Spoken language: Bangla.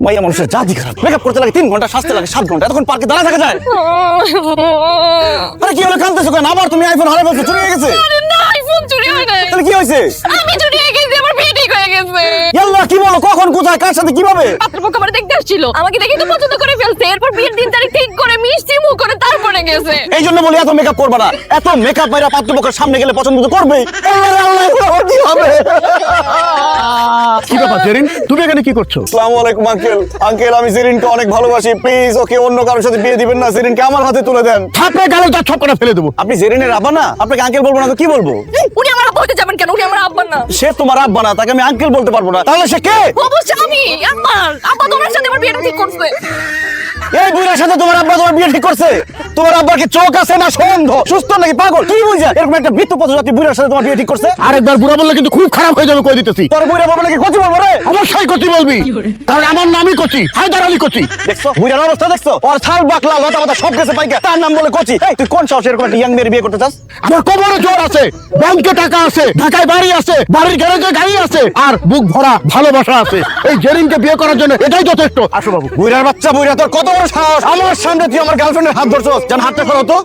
মাইয়া মানুষের জাতি খারাপ। মেকআপ করতে লাগে 3 ঘন্টা, সাজতে লাগে 7 ঘন্টা, এতক্ষণ পার্কে দাঁড়া থাকা যায়? আরে কি হলো, কাঁদতেছো কেন? আবার তুমি আইফোন হারিয়ে ফেলছো, চুরি হয়ে গেছে? আরে না, আইফোন চুরি হয় নাই। তাহলে কি হয়েছে? আমি চুরি হয়ে গেছি, আমার বিয়ে ঠিক হয়ে গেছে। ইয়াল্লাহ, কি বলো? কখন, কোথায়, কার সাথে, কিভাবে? পাত্রপক্ষ আমার দেখতে আসছিল, আমাকে দেখে তো পছন্দ করে ফেলছে। এরপর বিয়ের দিন তারিখ ঠিক করে মিষ্টি মুখ করে তারপরে গেছে। এই জন্য বলি এত মেকআপ করবা না। এত মেকআপ মাইরা পাত্রপক্ষের সামনে গেলে পছন্দ তো করবেই। আল্লাহ, কি হবে? কি ব্যাপার জেরিন, তুমি এখানে কি করছো? আসসালামু আলাইকুম আঙ্কেল। আঙ্কেল, আমি জেরিনকে অনেক ভালোবাসি, প্লিজ ওকে অন্য কারোর সাথে বিয়ে দিবেন না, জেরিনকে আমার হাতে তুলে দেন। থাপড়ে গালে তার ছক্কাটা ফেলে দেবো। আপনি জেরিনের আব্বা না? আপনাকে আঙ্কেল বলবো না তো কি বলবো? উনি আমার আব্বা হতে যাবেন কেন? উনি আমার আব্বা না। সে তোমার আব্বা না, তাকে আমি আঙ্কেল বলতে পারবো না। তাহলে সে কে? অবশ্যই আমি আমার আব্বা। তোমার সাথে আমার বিয়েটা ঠিক করছে। এই বুড়ার সাথে তোমার আব্বা তোমার বিয়ে ঠিক করছে? তোমার আব্বার কি চোখ আছে না সন্ধ? সুস্থ নাকি পাগল? কি বুঝা এরকম একটা বৃত্ত পথযাত্রী বুড়ার সাথে তোমার বিয়ে ঠিক করছে? আরেকবার বুড়া বললে কিন্তু খুব খারাপ হয়ে যাবে, কই দিতেছি। তোর বুড়া বলবো নাকি কচি বলবো রে? অবশ্যই কচি বলবি, কারণ আমার নামই কচি, হায়দার আলী কচি। দেখছো বুড়ার অবস্থা দেখছো? ওর ছাল বাকলা লতা পাতা সব গেছে পাইকা, তার নাম বলে কচি। এই তুই কোন সাহসে এরকম একটা ইয়াং মেয়ের বিয়ে করতে চাস? আমার কোমরে জোর আছে, ব্যাংকে টাকা আছে, ঢাকায় বাড়ি আছে, বাড়ির গ্যারেজে গাড়ি আছে, আর বুক ভরা ভালোবাসা আছে। এই জেরিনকে বিয়ে করার জন্য এটাই যথেষ্ট। আসো বাবু। বুড়ার বাচ্চা, বুড়া তোর কত বড় সাহস! আমার সামনে তুই আমার গার্লফ্রেন্ডের হাত ধরছস? জান, হাতটা সরাও তো।